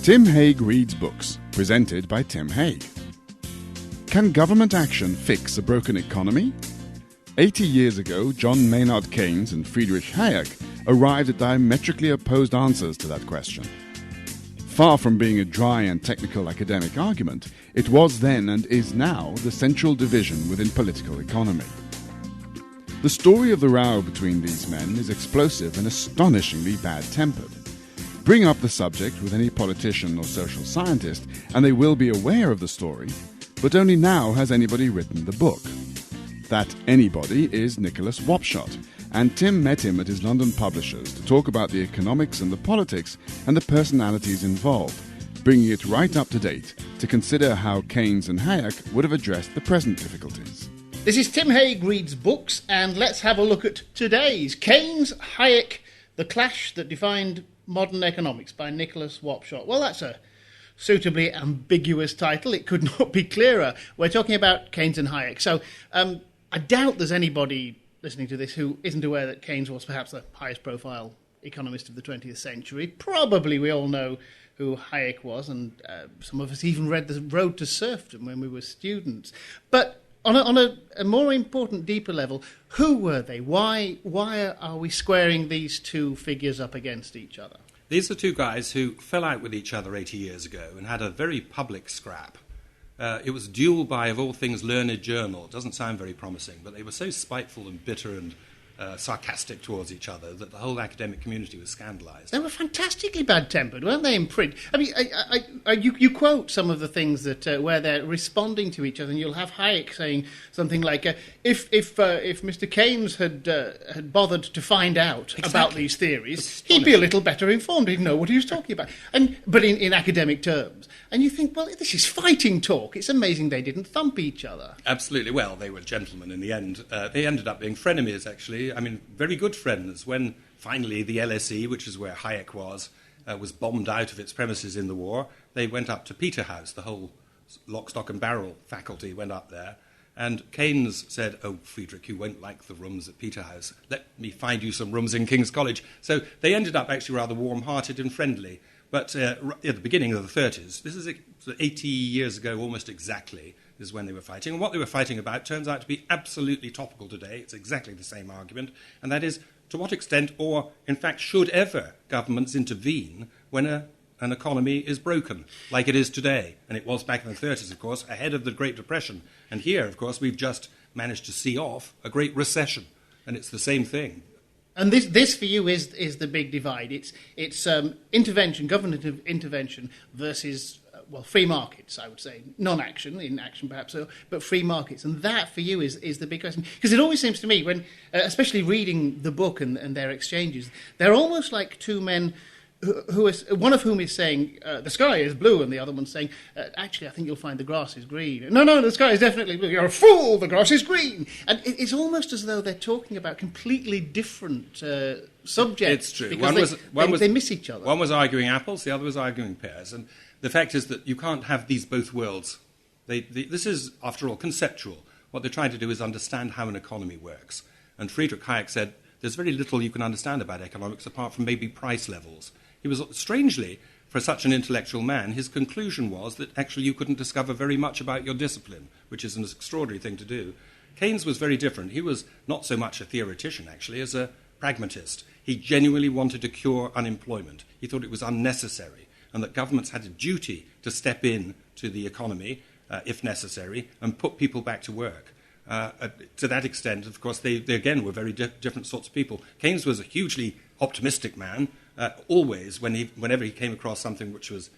Tim Hague Reads Books, presented by Tim Hague. Can government action fix a broken economy? 80 years ago, John Maynard Keynes and Friedrich Hayek arrived at diametrically opposed answers to that question. Far from being a dry and technical academic argument, it was then and is now the central division within political economy. The story of the row between these men is explosive and astonishingly bad-tempered. Bring up the subject with any politician or social scientist, and they will be aware of the story, but only now has anybody written the book. That anybody is Nicholas Wapshott, and Tim met him at his London publishers to talk about the economics and the politics and the personalities involved, bringing it right up to date to consider how Keynes and Hayek would have addressed the present difficulties. This is Tim Hague Reads Books, and let's have a look at today's Keynes, Hayek, The Clash That Defined Modern Economics by Nicholas Wapshott. Well, that's a suitably ambiguous title. It could not be clearer. We're talking about Keynes and Hayek. So I doubt there's anybody listening to this who isn't aware that Keynes was perhaps the highest profile economist of the 20th century. Probably we all know who Hayek was, and some of us even read The Road to Serfdom when we were students. But on a more important, deeper level, who were they? Why are we squaring these two figures up against each other? These are two guys who fell out with each other 80 years ago and had a very public scrap. It was duel by, of all things, Learned Journal. It doesn't sound very promising, but they were so spiteful and bitter and sarcastic towards each other that the whole academic community was scandalised. They were fantastically bad-tempered, weren't they, in print? I mean, you quote some of the things that where they're responding to each other, and you'll have Hayek saying something like, if Mr. Keynes had bothered to find out about these theories, he'd be a little better informed. He'd know what he was talking about. But in academic terms. And you think, well, this is fighting talk. It's amazing they didn't thump each other. Absolutely. Well, they were gentlemen in the end. They ended up being frenemies, actually. I mean, very good friends. When finally the LSE, which is where Hayek was bombed out of its premises in the war, they went up to Peterhouse. The whole lock, stock and barrel faculty went up there. And Keynes said, "Oh, Friedrich, you won't like the rooms at Peterhouse. Let me find you some rooms in King's College." So they ended up actually rather warm-hearted and friendly. But at the beginning of the 30s, this is 80 years ago almost exactly, is when they were fighting. And what they were fighting about turns out to be absolutely topical today. It's exactly the same argument. And that is, to what extent, or in fact should ever, governments intervene when an economy is broken, like it is today. And it was back in the 30s, of course, ahead of the Great Depression. And here, of course, we've just managed to see off a great recession. And it's the same thing. And this for you is the big divide. It's intervention, government intervention versus free markets. I would say non-action, in action perhaps, but free markets. And that for you is the big question, because it always seems to me when, especially reading the book and their exchanges, they're almost like two men who is, one of whom is saying the sky is blue, and the other one's saying actually I think you'll find the grass is green. No, the sky is definitely blue. You're a fool. The grass is green. And it's almost as though they're talking about completely different subjects. It's true. Because they miss each other. One was arguing apples, the other was arguing pears. And the fact is that you can't have these both worlds. This is, after all, conceptual. What they're trying to do is understand how an economy works. And Friedrich Hayek said there's very little you can understand about economics apart from maybe price levels. He was, strangely, for such an intellectual man, his conclusion was that actually you couldn't discover very much about your discipline, which is an extraordinary thing to do. Keynes was very different. He was not so much a theoretician, actually, as a pragmatist. He genuinely wanted to cure unemployment. He thought it was unnecessary, and that governments had a duty to step in to the economy, if necessary, and put people back to work. To that extent, of course, they again were very different sorts of people. Keynes was a hugely optimistic man. Always, whenever he came across something which was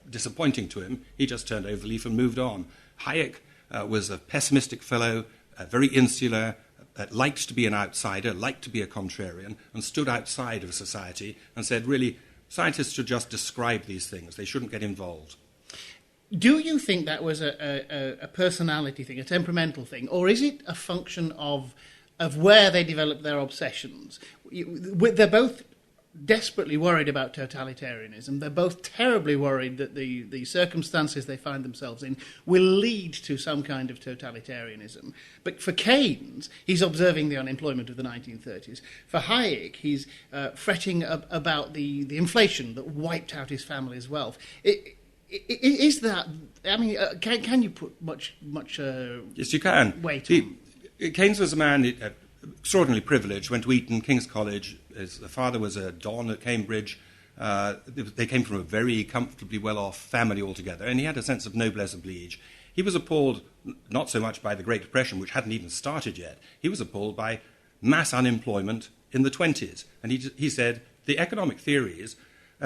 disappointing to him, he just turned over the leaf and moved on. Hayek was a pessimistic fellow, very insular, liked to be an outsider, liked to be a contrarian, and stood outside of society and said, really, scientists should just describe these things. They shouldn't get involved. Do you think that was a personality thing, a temperamental thing, or is it a function of where they developed their obsessions? They're both desperately worried about totalitarianism. They're both terribly worried that the circumstances they find themselves in will lead to some kind of totalitarianism. But for Keynes, he's observing the unemployment of the 1930s. For Hayek, he's fretting about the inflation that wiped out his family's wealth. Is that? I mean, can you put much? Yes, you can. Weight on? Keynes was a man extraordinarily privileged. Went to Eton, King's College. His father was a don at Cambridge. They came from a very comfortably well-off family altogether, and he had a sense of noblesse oblige. He was appalled not so much by the Great Depression, which hadn't even started yet. He was appalled by mass unemployment in the 20s, and he said the economic theories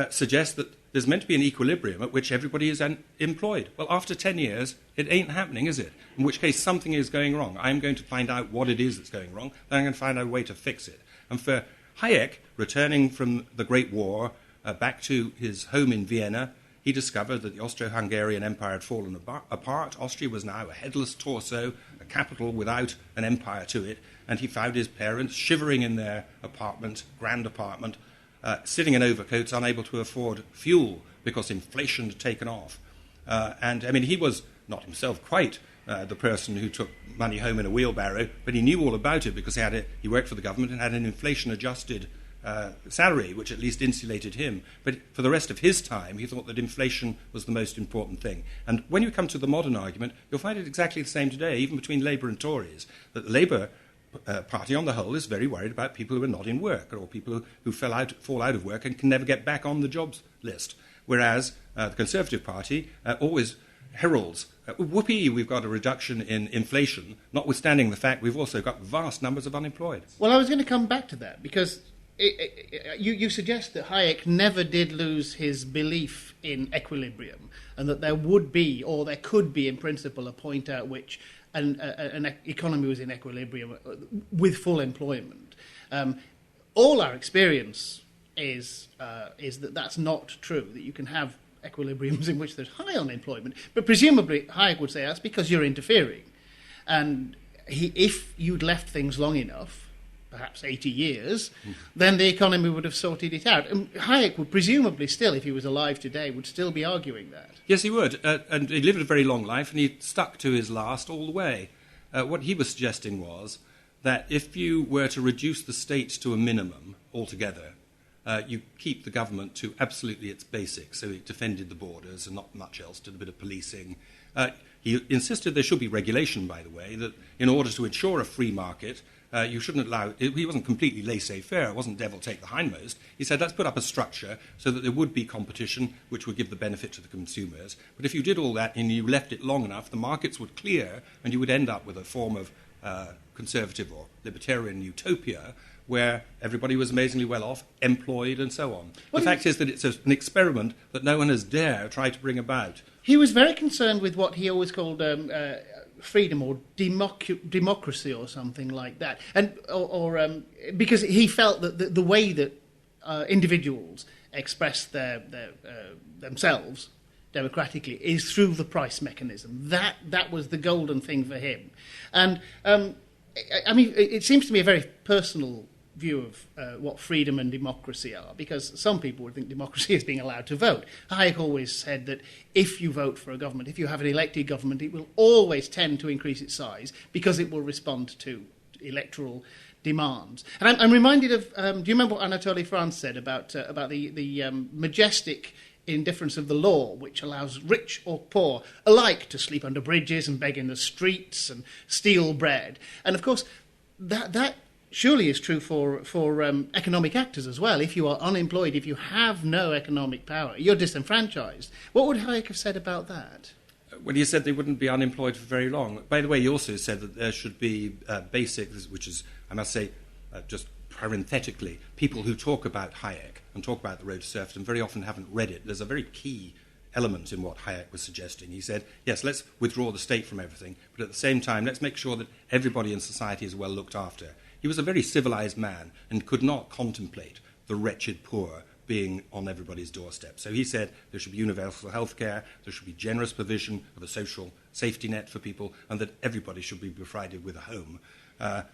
suggest that there's meant to be an equilibrium at which everybody is employed. Well, after 10 years, it ain't happening, is it? In which case, something is going wrong. I'm going to find out what it is that's going wrong, then I'm going to find out a way to fix it. And for Hayek, returning from the Great War back to his home in Vienna, he discovered that the Austro-Hungarian Empire had fallen apart. Austria was now a headless torso, a capital without an empire to it, and he found his parents shivering in their apartment, grand apartment, sitting in overcoats, unable to afford fuel because inflation had taken off. And, I mean, he was not himself quite the person who took money home in a wheelbarrow, but he knew all about it because he worked for the government and had an inflation-adjusted salary, which at least insulated him. But for the rest of his time, he thought that inflation was the most important thing. And when you come to the modern argument, you'll find it exactly the same today, even between Labour and Tories, that the Labour Party on the whole is very worried about people who are not in work or people who fall out of work and can never get back on the jobs list. Whereas the Conservative Party always heralds, whoopee, we've got a reduction in inflation, notwithstanding the fact we've also got vast numbers of unemployed. Well, I was going to come back to that because you suggest that Hayek never did lose his belief in equilibrium and that there would be, or there could be in principle, a point at which an economy was in equilibrium with full employment. All our experience is that that's not true, that you can have equilibriums in which there's high unemployment. But presumably, Hayek would say that's because you're interfering. And if you'd left things long enough, perhaps 80 years, then the economy would have sorted it out. And Hayek would presumably still, if he was alive today, would still be arguing that. Yes, he would. And he lived a very long life, and he stuck to his last all the way. What he was suggesting was that if you were to reduce the state to a minimum altogether, you keep the government to absolutely its basics. So he defended the borders and not much else, did a bit of policing. He insisted there should be regulation, by the way, that in order to ensure a free market, you shouldn't allow... He wasn't completely laissez-faire. It wasn't devil take the hindmost. He said, let's put up a structure so that there would be competition, which would give the benefit to the consumers. But if you did all that and you left it long enough, the markets would clear and you would end up with a form of conservative or libertarian utopia where everybody was amazingly well off, employed, and so on. The fact is that it's an experiment that no one has dared try to bring about. He was very concerned with what he always called freedom or democracy or something like that, and because he felt that the way that individuals express themselves democratically is through the price mechanism. That was the golden thing for him, and I mean, it seems to me a very personal view of what freedom and democracy are, because some people would think democracy is being allowed to vote. Hayek always said that if you vote for a government, if you have an elected government, it will always tend to increase its size because it will respond to electoral demands. And I'm reminded of, do you remember what Anatole France said about the majestic indifference of the law, which allows rich or poor alike to sleep under bridges and beg in the streets and steal bread? And of course, that surely is true for economic actors as well. If you are unemployed, if you have no economic power, you're disenfranchised. What would Hayek have said about that? Well, he said they wouldn't be unemployed for very long. By the way, he also said that there should be basic, which is, I must say, just parenthetically, people who talk about Hayek and talk about the road to serfdom very often haven't read it. There's a very key element in what Hayek was suggesting. He said, yes, let's withdraw the state from everything, but at the same time, let's make sure that everybody in society is well looked after. He was a very civilized man and could not contemplate the wretched poor being on everybody's doorstep. So he said there should be universal health care, there should be generous provision of a social safety net for people, and that everybody should be provided with a home.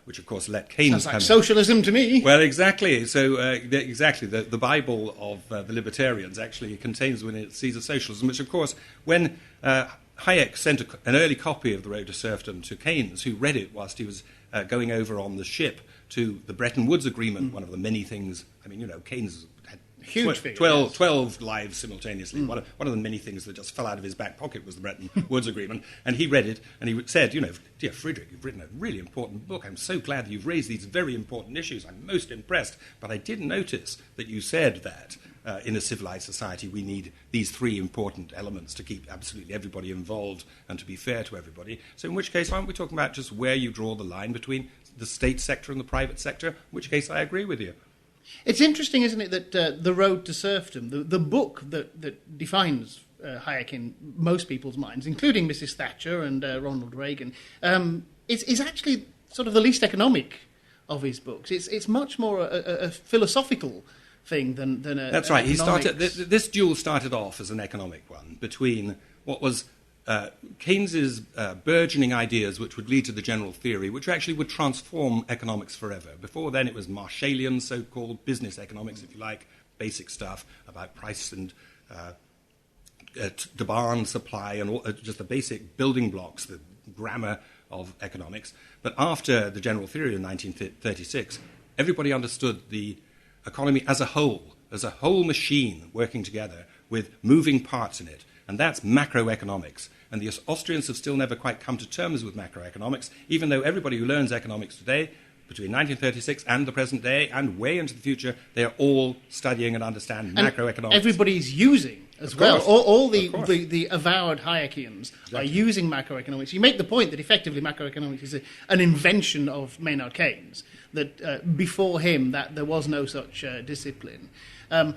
which of course let Keynes Sounds like come in. socialism to me. Well, exactly. So, the Bible of the libertarians actually contains within it seeds of socialism, which, of course, when Hayek sent an early copy of The Road to Serfdom to Keynes, who read it whilst he was going over on the ship to the Bretton Woods Agreement, one of the many things. I mean, Keynes had Huge figure, 12 lives simultaneously. One of the many things that just fell out of his back pocket was the Bretton Woods Agreement. And he read it, and he said, dear Friedrich, you've written a really important book. I'm so glad that you've raised these very important issues. I'm most impressed. But I did notice that you said that in a civilized society we need these three important elements to keep absolutely everybody involved and to be fair to everybody. So in which case, aren't we talking about just where you draw the line between the state sector and the private sector? In which case, I agree with you. It's interesting, isn't it, that The Road to Serfdom, the book that defines Hayek in most people's minds, including Mrs. Thatcher and Ronald Reagan, is actually sort of the least economic of his books. It's much more a philosophical thing than a. That's right. He started economics. this duel started off as an economic one between what was Keynes's burgeoning ideas, which would lead to the general theory, which actually would transform economics forever. Before then, it was Marshallian, so-called business economics, if you like, basic stuff about price and demand, supply, and all, just the basic building blocks, the grammar of economics. But after the general theory in 1936, everybody understood the economy as a whole machine working together with moving parts in it. And that's macroeconomics. And the Austrians have still never quite come to terms with macroeconomics, even though everybody who learns economics today, between 1936 and the present day and way into the future, they are all studying and understand macroeconomics. Everybody's using as well. All the avowed Hayekians are using macroeconomics. You make the point that effectively macroeconomics is an invention of Maynard Keynes, that before him that there was no such discipline. And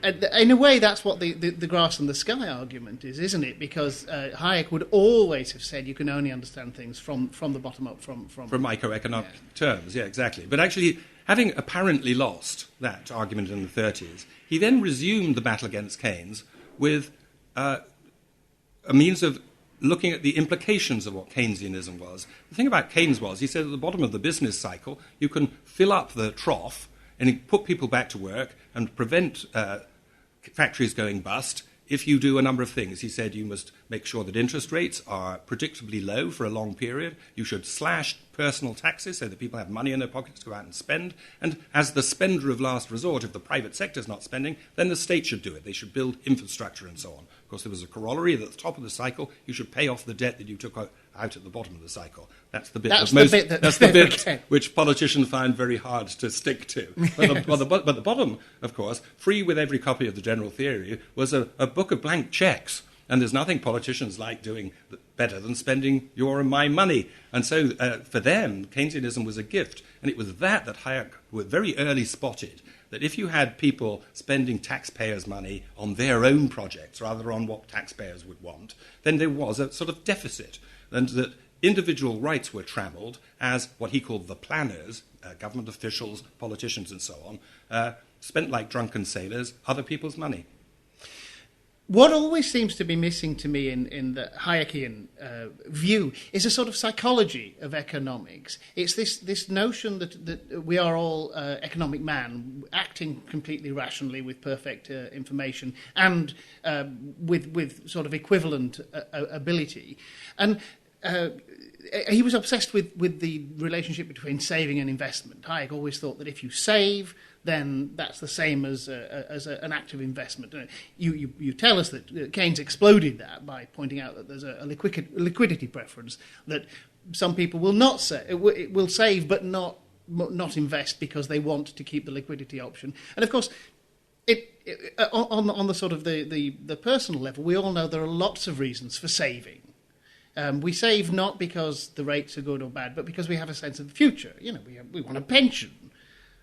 in a way, that's what the grass and the sky argument is, isn't it? Because Hayek would always have said you can only understand things from the bottom up, from microeconomic terms. Yeah, exactly. But actually, having apparently lost that argument in the 30s, he then resumed the battle against Keynes with a means of looking at the implications of what Keynesianism was. The thing about Keynes was, he said at the bottom of the business cycle, you can fill up the trough and put people back to work and prevent factories going bust if you do a number of things. He said you must make sure that interest rates are predictably low for a long period. You should slash personal taxes so that people have money in their pockets to go out and spend. And as the spender of last resort, if the private sector is not spending, then the state should do it. They should build infrastructure and so on. Of course, there was a corollary that at the top of the cycle, you should pay off the debt that you took out at the bottom of the cycle. That's the bit that's the bit which politicians find very hard to stick to. But the bottom, of course, free with every copy of the general theory, was a book of blank checks. And there's nothing politicians like doing better than spending your and my money. And so for them, Keynesianism was a gift. And it was that Hayek very early spotted, that if you had people spending taxpayers' money on their own projects rather than on what taxpayers would want, then there was a sort of deficit. And that individual rights were trammeled as what he called the planners, government officials, politicians and so on, spent like drunken sailors other people's money. What always seems to be missing to me in the Hayekian view is a sort of psychology of economics. It's this notion that we are all economic man, acting completely rationally with perfect information and with sort of equivalent ability. And he was obsessed with the relationship between saving and investment. Hayek always thought that if you save, then that's the same as an active investment. You tell us that Keynes exploded that by pointing out that there's a liquidity preference, that some people will not will save but not invest because they want to keep the liquidity option. And of course, on the sort of the personal level, we all know there are lots of reasons for saving. We save not because the rates are good or bad, but because we have a sense of the future. We want a pension.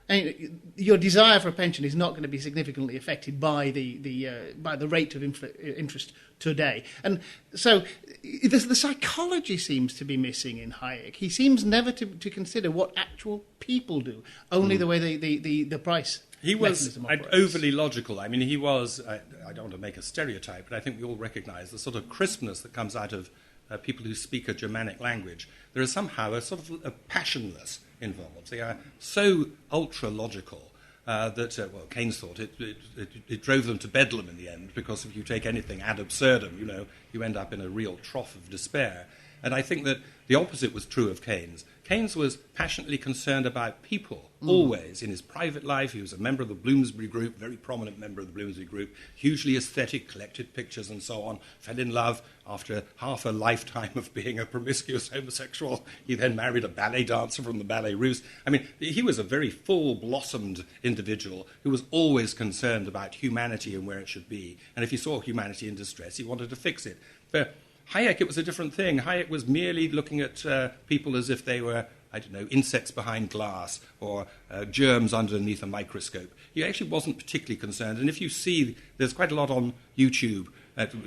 And your desire for a pension is not going to be significantly affected by the rate of interest today. And so the psychology seems to be missing in Hayek. He seems never to consider what actual people do, only the way the price. He was overly logical. I mean, he was, I don't want to make a stereotype, but I think we all recognize the sort of crispness that comes out of people who speak a Germanic language, there is somehow a sort of a passionless involved. They are so ultra-logical that, Keynes thought it drove them to bedlam in the end, because if you take anything ad absurdum, you end up in a real trough of despair. And I think that the opposite was true of Keynes. Keynes was passionately concerned about people, always. In his private life, he was a member of the Bloomsbury Group, very prominent member of the Bloomsbury Group, hugely aesthetic, collected pictures and so on, fell in love after half a lifetime of being a promiscuous homosexual. He then married a ballet dancer from the Ballet Russe. I mean, he was a very full-blossomed individual who was always concerned about humanity and where it should be. And if he saw humanity in distress, he wanted to fix it. But Hayek, it was a different thing. Hayek was merely looking at people as if they were, insects behind glass or germs underneath a microscope. He actually wasn't particularly concerned. And if you see, there's quite a lot on YouTube,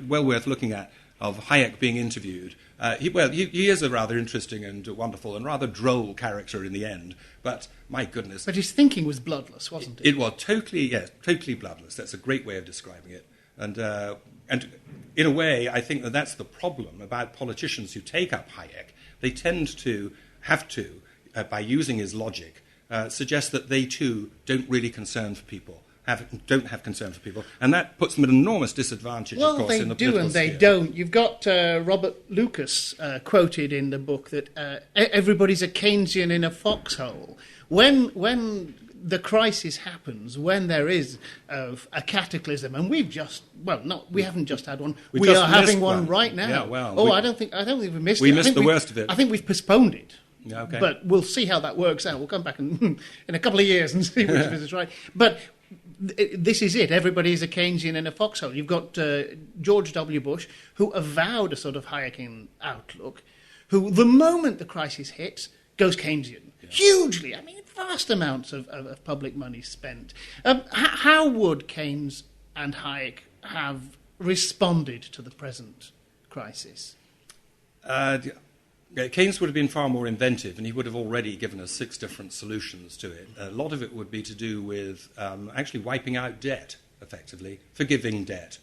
well worth looking at, of Hayek being interviewed. He is a rather interesting and wonderful and rather droll character in the end. But, my goodness. But his thinking was bloodless, wasn't it? It was totally bloodless. That's a great way of describing it. And in a way, I think that's the problem about politicians who take up Hayek. They tend to have to, by using his logic, suggest that they too don't really concern for people, don't have concern for people, and that puts them at an enormous disadvantage, of course, in the political Well, they do and they sphere. don't. You've got Robert Lucas quoted in the book that everybody's a Keynesian in a foxhole. When the crisis happens, when there is a cataclysm, and we haven't just had one. We are having one right now. Yeah, I don't think we've missed it. We missed the worst of it. I think we've postponed it. Yeah, okay. But we'll see how that works out. We'll come back in a couple of years and see which of us is right. But this is it. Everybody is a Keynesian in a foxhole. You've got George W. Bush, who avowed a sort of Hayekian outlook, who, the moment the crisis hits, goes Keynesian. Yeah. Hugely. I mean, vast amounts of public money spent. How would Keynes and Hayek have responded to the present crisis? Keynes would have been far more inventive, and he would have already given us 6 different solutions to it. A lot of it would be to do with actually wiping out debt, effectively, forgiving debt.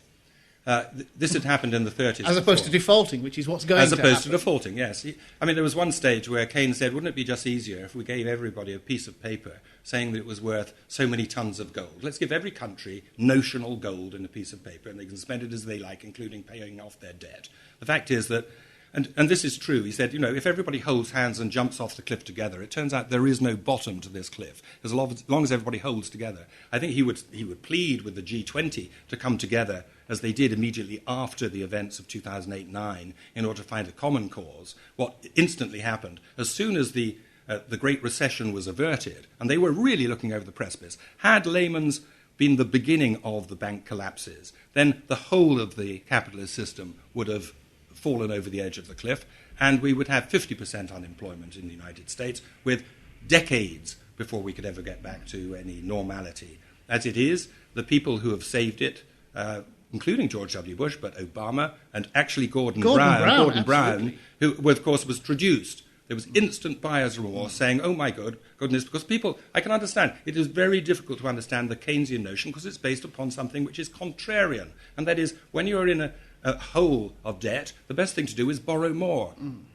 This had happened in the 30s. As opposed to defaulting, which is what's going to happen. As opposed to defaulting, yes. There was one stage where Keynes said, wouldn't it be just easier if we gave everybody a piece of paper saying that it was worth so many tons of gold? Let's give every country notional gold in a piece of paper, and they can spend it as they like, including paying off their debt. The fact is that, and this is true, he said, if everybody holds hands and jumps off the cliff together, it turns out there is no bottom to this cliff, as long as everybody holds together. I think he would plead with the G20 to come together, as they did immediately after the events of 2008-9, in order to find a common cause. What instantly happened, as soon as the Great Recession was averted, and they were really looking over the precipice, had Lehman's been the beginning of the bank collapses, then the whole of the capitalist system would have fallen over the edge of the cliff, and we would have 50% unemployment in the United States, with decades before we could ever get back to any normality. As it is, the people who have saved it, including George W. Bush, but Obama, and actually Gordon Brown, who, of course, was traduced. There was instant buyer's remorse, saying, oh my goodness, because people, I can understand, it is very difficult to understand the Keynesian notion because it's based upon something which is contrarian. And that is, when you're in a hole of debt, the best thing to do is borrow more.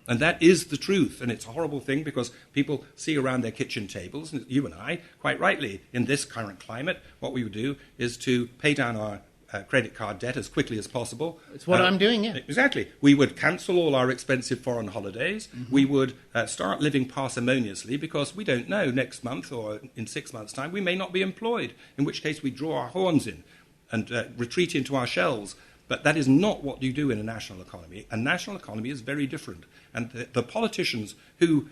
And that is the truth. And it's a horrible thing because people see around their kitchen tables, and you and I, quite rightly, in this current climate, what we would do is to pay down our credit card debt as quickly as possible. It's what I'm doing, yeah. Exactly. We would cancel all our expensive foreign holidays. Mm-hmm. We would start living parsimoniously because we don't know, next month or in 6 months' time, we may not be employed, in which case we draw our horns in and retreat into our shells. But that is not what you do in a national economy. A national economy is very different. And the politicians who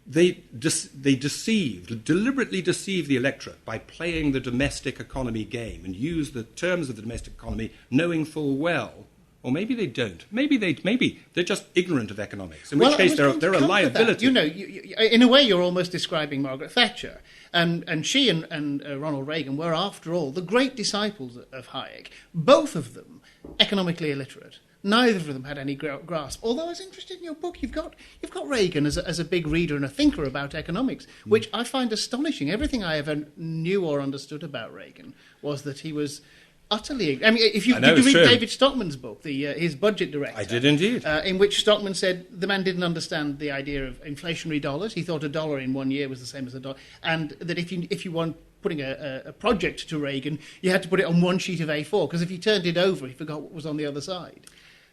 They deliberately deceive the electorate by playing the domestic economy game and use the terms of the domestic economy knowing full well, or maybe they don't. Maybe they're just ignorant of economics, in which case they're a liability. You in a way, you're almost describing Margaret Thatcher. And she and Ronald Reagan were, after all, the great disciples of Hayek, both of them economically illiterate. Neither of them had any grasp. Although I was interested in your book, you've got Reagan as a big reader and a thinker about economics, which I find astonishing. Everything I ever knew or understood about Reagan was that he was utterly. I mean, did you read David Stockman's book, his budget director? I did indeed. In which Stockman said the man didn't understand the idea of inflationary dollars. He thought $1 in 1 year was the same as $1, and that if you want putting a project to Reagan, you had to put it on one sheet of A4, because if he turned it over, he forgot what was on the other side.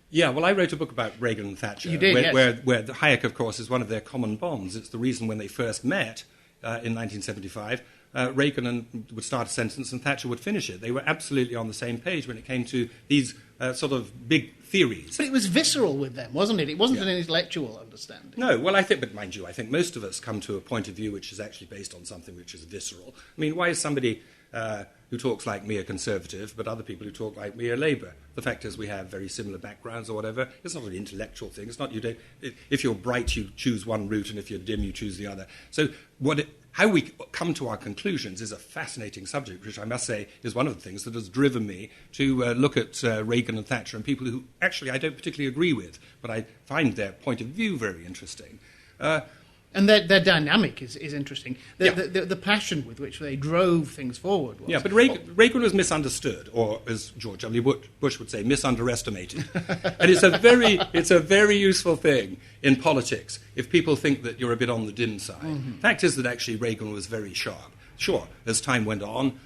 Yeah, well, I wrote a book about Reagan and Thatcher, you did, where Hayek, of course, is one of their common bonds. It's the reason when they first met in 1975, Reagan would start a sentence and Thatcher would finish it. They were absolutely on the same page when it came to these sort of big theories. But it was visceral with them, wasn't it? It wasn't an intellectual understanding. No, well, I think most of us come to a point of view which is actually based on something which is visceral. I mean, why is somebody who talks like me a conservative, but other people who talk like me are Labour? The fact is we have very similar backgrounds or whatever. It's not an intellectual thing. It's not if you're bright, you choose one route, and if you're dim, you choose the other. So how we come to our conclusions is a fascinating subject, which I must say is one of the things that has driven me to look at Reagan and Thatcher and people who actually I don't particularly agree with, but I find their point of view very interesting. And their dynamic is interesting. The passion with which they drove things forward. Yeah, but Reagan was misunderstood, or as George W. Bush would say, misunderestimated. And it's a very useful thing in politics if people think that you're a bit on the dim side. Mm-hmm. Fact is that actually Reagan was very sharp. Sure, as time went on,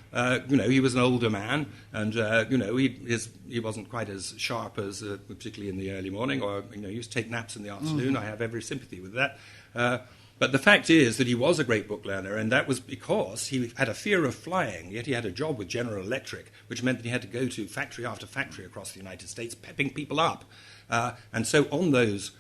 he was an older man, and he wasn't quite as sharp as particularly in the early morning, or he used to take naps in the afternoon. I have every sympathy with that. But the fact is that he was a great book learner, and that was because he had a fear of flying, yet he had a job with General Electric, which meant that he had to go to factory after factory across the United States, pepping people up. And so on those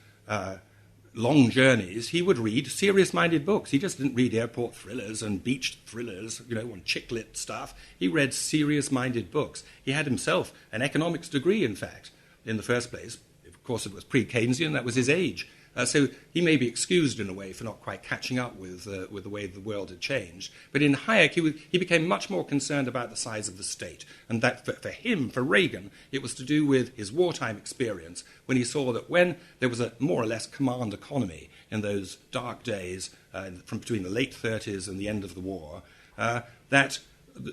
long journeys, he would read serious-minded books. He just didn't read airport thrillers and beach thrillers, on chick-lit stuff. He read serious-minded books. He had himself an economics degree, in fact, in the first place. Of course, it was pre-Keynesian. That was his age. So he may be excused in a way for not quite catching up with the way the world had changed. But in Hayek, he became much more concerned about the size of the state. And that for Reagan, it was to do with his wartime experience when he saw that when there was a more or less command economy in those dark days from between the late 30s and the end of the war, that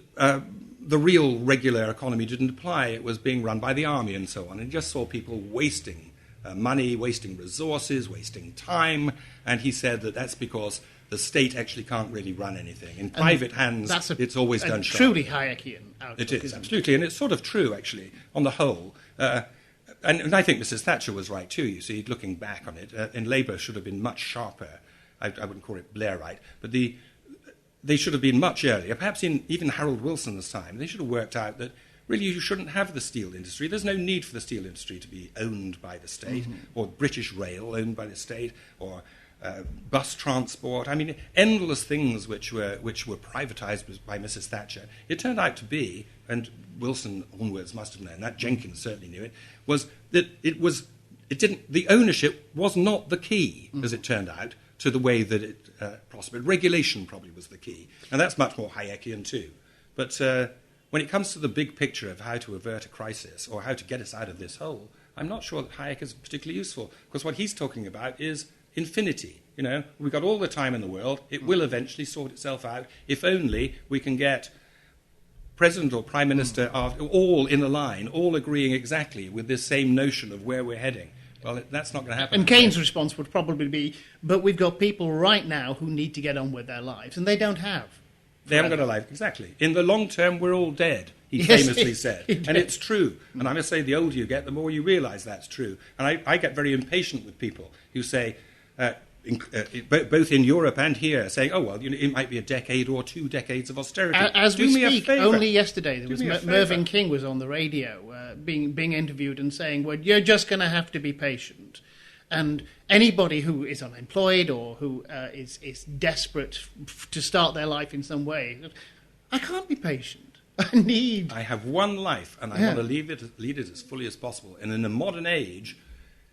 the real regular economy didn't apply. It was being run by the army and so on. And he just saw people wasting money, wasting resources, wasting time, and he said that that's because the state actually can't really run anything. In private hands, it's always done sharp. Truly Hayekian outlook. It is, absolutely, and it's sort of true, actually, on the whole. And I think Mrs. Thatcher was right, too, you see, looking back on it. And Labour should have been much sharper. I wouldn't call it Blairite, but they should have been much earlier. Perhaps in even Harold Wilson's time, they should have worked out that really, you shouldn't have the steel industry. There's no need for the steel industry to be owned by the state, or British Rail owned by the state, or bus transport. I mean, endless things which were privatised by Mrs. Thatcher. It turned out to be, and Wilson onwards must have known that, Jenkins certainly knew it, was that the ownership was not the key, as it turned out, to the way that it prospered. Regulation probably was the key, and that's much more Hayekian too. But when it comes to the big picture of how to avert a crisis or how to get us out of this hole, I'm not sure that Hayek is particularly useful, because what he's talking about is infinity. We've got all the time in the world. It will eventually sort itself out if only we can get President or Prime Minister all in a line, all agreeing exactly with this same notion of where we're heading. Well, that's not going to happen. And Keynes' response would probably be, but we've got people right now who need to get on with their lives, and they don't have. They haven't got a life, exactly. In the long term, we're all dead, he famously said. And it's true. And I must say, the older you get, the more you realise that's true. And I get very impatient with people who say, both in Europe and here, saying, oh, well, it might be a decade or 2 decades of austerity. As we speak, only yesterday, there was Mervyn King was on the radio being interviewed and saying, well, you're just going to have to be patient. And anybody who is unemployed or who is desperate to start their life in some way, I can't be patient. I have one life, and I want to lead it as fully as possible. And in the modern age,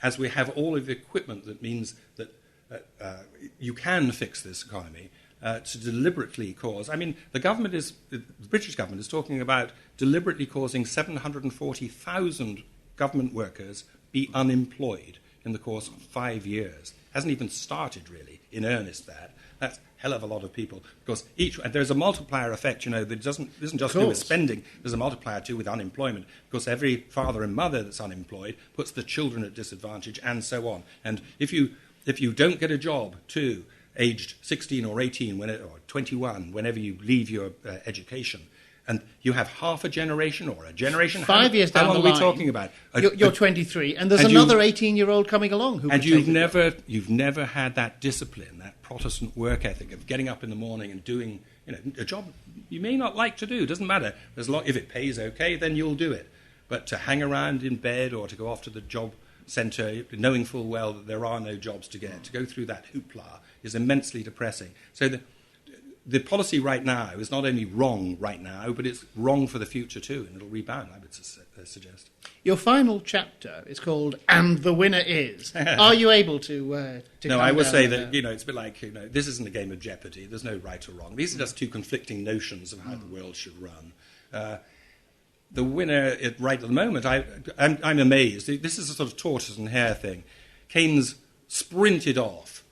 as we have all of the equipment that means that you can fix this economy, to deliberately cause... I mean, the British government is talking about deliberately causing 740,000 government workers be unemployed in the course of 5 years. Hasn't even started, really, in earnest, that. That's hell of a lot of people, because there's a multiplier effect, that isn't just to do with spending. There's a multiplier too with unemployment, because every father and mother that's unemployed puts the children at disadvantage, and so on. And if you don't get a job too, aged 16 or 18 or 21, whenever you leave your education, and you have half a generation or a generation. 5 years down the line. How long are we talking about? You're 23, and there's another 18-year-old coming along who. And you've never had that discipline, that Protestant work ethic of getting up in the morning and doing, a job you may not like to do. Doesn't matter. If it pays okay, then you'll do it. But to hang around in bed or to go off to the job centre, knowing full well that there are no jobs to get, to go through that hoopla is immensely depressing. So the policy right now is not only wrong right now, but it's wrong for the future too, and it'll rebound, I would suggest. Your final chapter is called "And the Winner Is." Are you able to no, I will say that it's a bit like this isn't a game of Jeopardy. There's no right or wrong. These are just two conflicting notions of how the world should run. The winner, right at the moment, I'm amazed. This is a sort of tortoise and hare thing. Keynes sprinted off,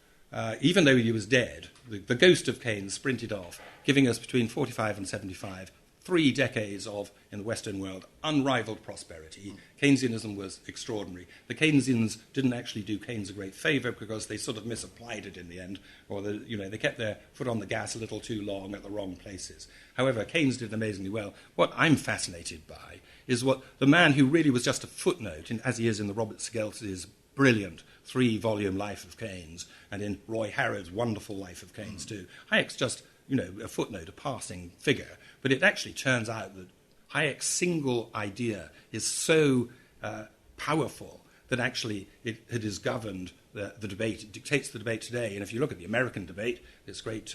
even though he was dead. The ghost of Keynes sprinted off, giving us between 45 and 75, 3 decades of, in the Western world, unrivaled prosperity. Keynesianism was extraordinary. The Keynesians didn't actually do Keynes a great favour because they sort of misapplied it in the end, or they kept their foot on the gas a little too long at the wrong places. However, Keynes did amazingly well. What I'm fascinated by is what the man who really was just a footnote, as he is in the Robert Skelton's brilliant 3-volume Life of Keynes, and in Roy Harrod's wonderful Life of Keynes too. Hayek's just, a footnote, a passing figure. But it actually turns out that Hayek's single idea is so powerful that actually it has governed the debate. It dictates the debate today. And if you look at the American debate, this great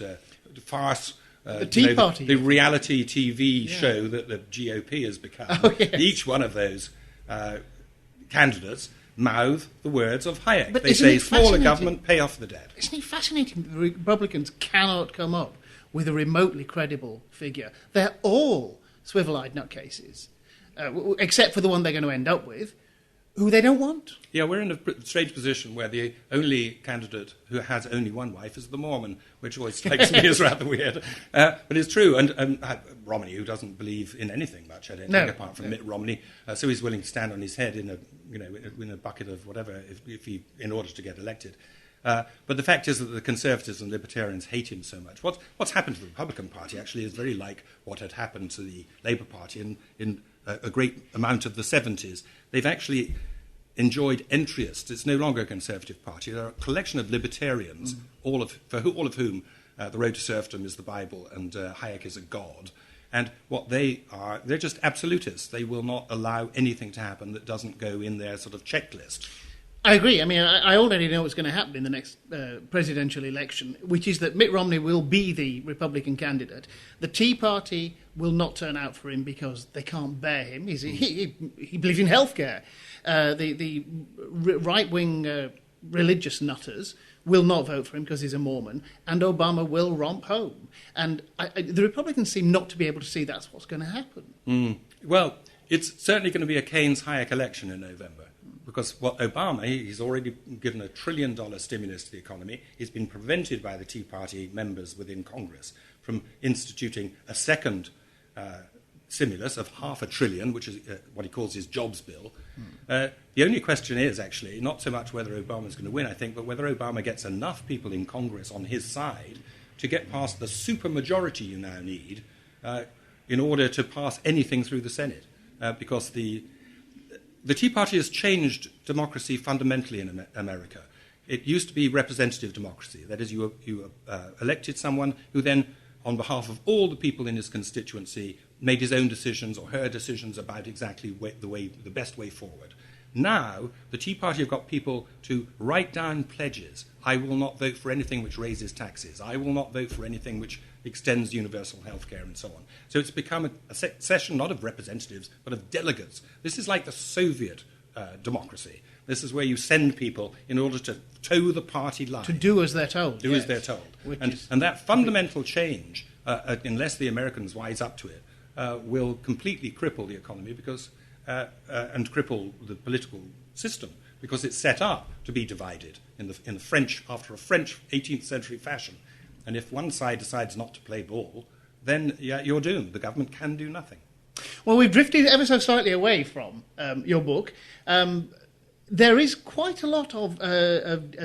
farce, the Tea Party, the reality TV show that the GOP has become, each one of those candidates mouth the words of Hayek. But they say, smaller government, pay off the debt. Isn't it fascinating that the Republicans cannot come up with a remotely credible figure? They're all swivel-eyed nutcases, except for the one they're going to end up with, who they don't want. Yeah, we're in a strange position where the only candidate who has only one wife is the Mormon, which always strikes me as rather weird. But it's true. And Romney, who doesn't believe in anything much, I don't think, apart from Mitt Romney, so he's willing to stand on his head in a bucket of whatever in order to get elected. But the fact is that the Conservatives and Libertarians hate him so much. What's happened to the Republican Party actually is very like what had happened to the Labour Party in a great amount of the 70s. They've actually enjoyed entryists. It's no longer a Conservative Party. They're a collection of libertarians, all of whom the road to serfdom is the Bible and Hayek is a god. And what they are, they're just absolutists. They will not allow anything to happen that doesn't go in their sort of checklist. I agree. I mean, I already know what's going to happen in the next presidential election, which is that Mitt Romney will be the Republican candidate. The Tea Party will not turn out for him because they can't bear him. He believes in healthcare. The right-wing religious nutters will not vote for him because he's a Mormon, and Obama will romp home. And the Republicans seem not to be able to see that's what's going to happen. Well, it's certainly going to be a Keynes-Hayek election in November. Because what Obama, he's already given $1 trillion stimulus to the economy. He's been prevented by the Tea Party members within Congress from instituting a second stimulus of $500 billion, which is what he calls his jobs bill. The only question is actually not so much whether Obama's going to win, I think, but whether Obama gets enough people in Congress on his side to get past the supermajority you now need in order to pass anything through the Senate. Because the Tea Party has changed democracy fundamentally in America. It used to be representative democracy. That is, you elected someone who then, on behalf of all the people in his constituency, made his own decisions or her decisions about exactly the best way forward. Now, the Tea Party have got people to write down pledges. I will not vote for anything which raises taxes. I will not vote for anything which extends universal health care and so on. So it's become a session not of representatives, but of delegates. This is like the Soviet democracy. This is where you send people in order to toe the party line. To do as they're told. As they're told. And that fundamental change, unless the Americans wise up to it, will completely cripple the economy and cripple the political system, because it's set up to be divided in the French, after a French 18th century fashion. And if one side decides not to play ball, then you're doomed. The government can do nothing. Well, we've drifted ever so slightly away from your book. There is quite a lot of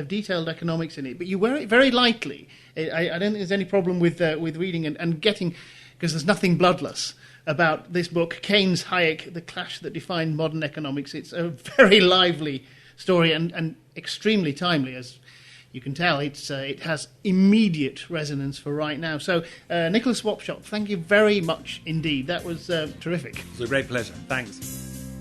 detailed economics in it, but you wear it very lightly. I don't think there's any problem with reading and getting, because there's nothing bloodless about this book, Keynes, Hayek, The Clash That Defined Modern Economics. It's a very lively story and extremely timely, as you can tell. It has immediate resonance for right now. So, Nicholas Wapshott, thank you very much indeed. That was terrific. It was a great pleasure. Thanks.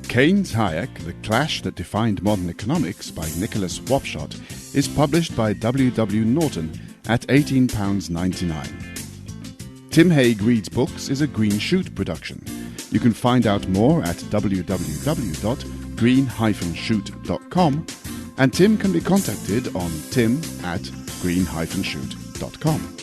Keynes, Hayek, The Clash That Defined Modern Economics by Nicholas Wapshott is published by W. Norton at £18.99. Tim Hague Reads Books is a Green Shoot production. You can find out more at www.green-shoot.com, and Tim can be contacted on tim@green-shoot.com.